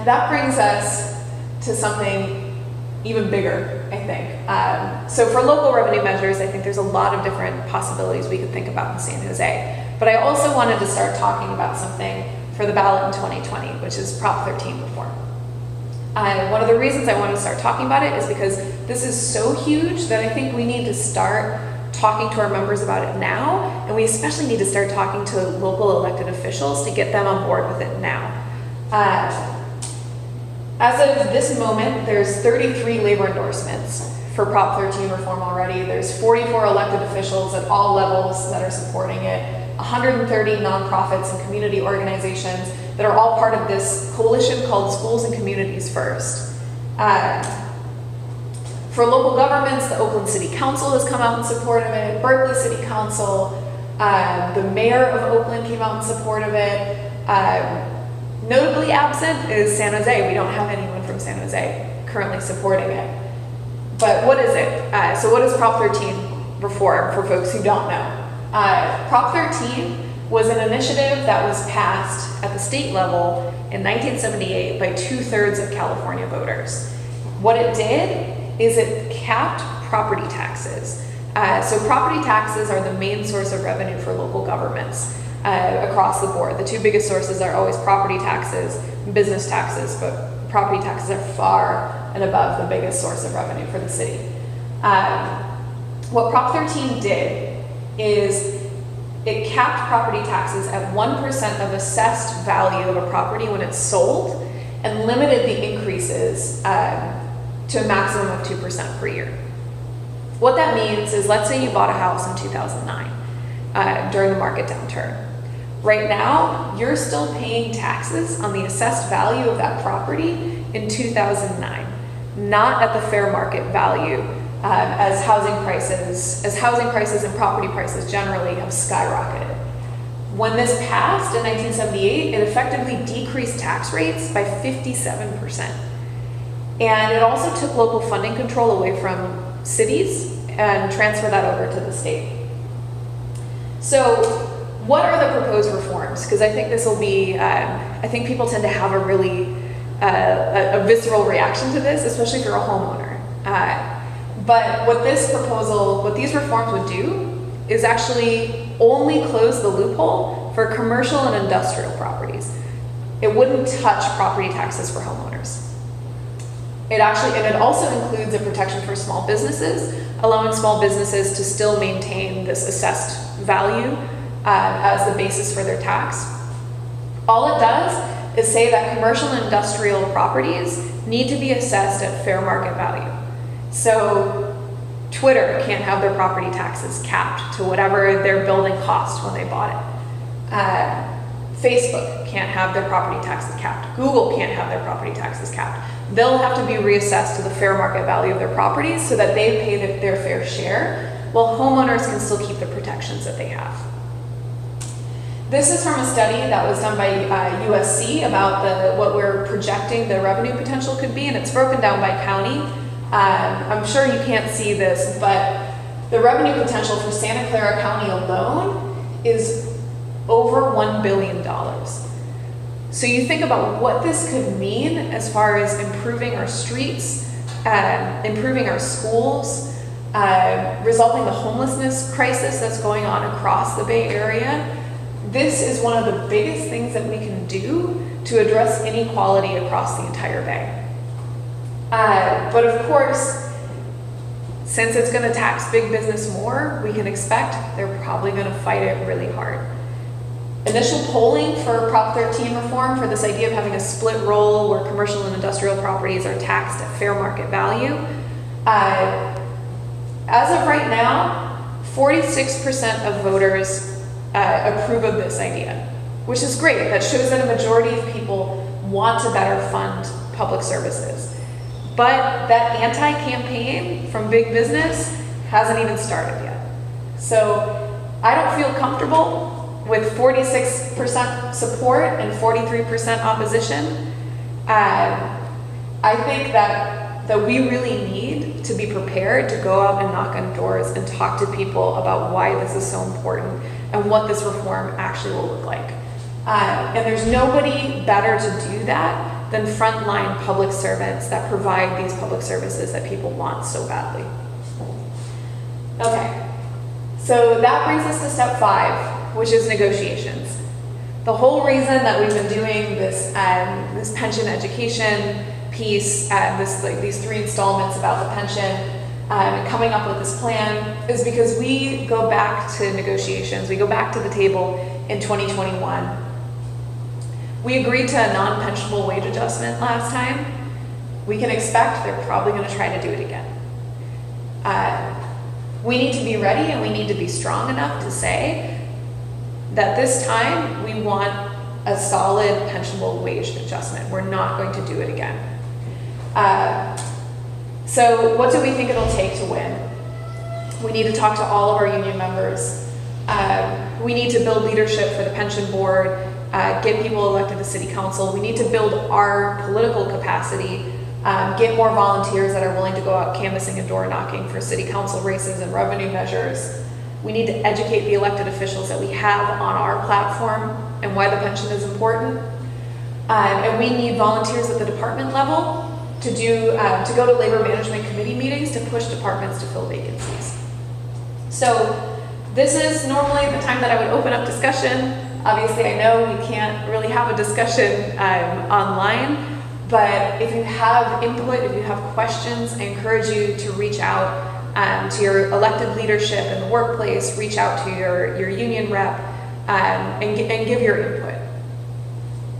that brings us to something even bigger, I think. So for local revenue measures, I think there's a lot of different possibilities we could think about in San Jose. But I also wanted to start talking about something for the ballot in 2020, which is Prop 13 reform. One of the reasons I wanted to start talking about it is because this is so huge that I think we need to start talking to our members about it now, and we especially need to start talking to local elected officials to get them on board with it now. As of this moment, there's 33 labor endorsements for Prop 13 reform already. There's 44 elected officials at all levels that are supporting it, 130 nonprofits and community organizations that are all part of this coalition called Schools and Communities First. For local governments, the Oakland City Council has come out in support of it, Berkeley City Council, the mayor of Oakland came out in support of it. Notably absent is San Jose. We don't have anyone from San Jose currently supporting it. But what is it? So what is Prop 13 reform for folks who don't know? Prop 13 was an initiative that was passed at the state level in 1978 by 2/3 of California voters. What it did is it capped property taxes. So property taxes are the main source of revenue for local governments across the board. The two biggest sources are always property taxes and business taxes, but property taxes are far and above the biggest source of revenue for the city. What Prop 13 did is it capped property taxes at 1% of assessed value of a property when it's sold and limited the increases to a maximum of 2% per year. What that means is, let's say you bought a house in 2009 during the market downturn. Right now, you're still paying taxes on the assessed value of that property in 2009, not at the fair market value as housing prices and property prices generally have skyrocketed. When this passed in 1978, it effectively decreased tax rates by 57%. And it also took local funding control away from cities and transferred that over to the state. So what are the proposed reforms? Because I think this will be, I think people tend to have a really a visceral reaction to this, especially if you're a homeowner. But what these reforms would do is actually only close the loophole for commercial and industrial properties. It wouldn't touch property taxes for homeowners. It also includes a protection for small businesses, allowing small businesses to still maintain this assessed value as the basis for their tax. All it does is say that commercial and industrial properties need to be assessed at fair market value. So Twitter can't have their property taxes capped to whatever their building cost when they bought it. Facebook can't have their property taxes capped. Google can't have their property taxes capped. They'll have to be reassessed to the fair market value of their properties so that they pay their fair share, while homeowners can still keep the protections that they have. This is from a study that was done by USC about what we're projecting the revenue potential could be, and it's broken down by county. I'm sure you can't see this, but the revenue potential for Santa Clara County alone is over $1 billion. So you think about what this could mean as far as improving our streets, improving our schools, resolving the homelessness crisis that's going on across the Bay Area. This is one of the biggest things that we can do to address inequality across the entire Bay. But of course, since it's going to tax big business more, we can expect they're probably going to fight it really hard. Initial polling for Prop 13 reform, for this idea of having a split roll where commercial and industrial properties are taxed at fair market value. As of right now, 46% of voters approve of this idea, which is great. That shows that a majority of people want to better fund public services. But that anti-campaign from big business hasn't even started yet. So I don't feel comfortable with 46% support and 43% opposition. I think that we really need to be prepared to go out and knock on doors and talk to people about why this is so important and what this reform actually will look like. And there's nobody better to do that than frontline public servants that provide these public services that people want so badly. Okay, so that brings us to step 5, which is negotiations. The whole reason that we've been doing this this pension education piece, these 3 installments about the pension, and coming up with this plan is because we go back to negotiations. We go back to the table in 2021. We agreed to a non-pensionable wage adjustment last time. We can expect they're probably going to try to do it again. We need to be ready and we need to be strong enough to say that this time we want a solid pensionable wage adjustment. We're not going to do it again. So what do we think it'll take to win? We need to talk to all of our union members. We need to build leadership for the pension board, get people elected to city council. We need to build our political capacity, get more volunteers that are willing to go out canvassing and door knocking for city council races and revenue measures. We need to educate the elected officials that we have on our platform and why the pension is important. And we need volunteers at the department level to go to labor management committee meetings to push departments to fill vacancies. So this is normally the time that I would open up discussion. Obviously, I know we can't really have a discussion online, but if you have input, if you have questions, I encourage you to reach out to your elected leadership in the workplace, reach out to your union rep, and give your input.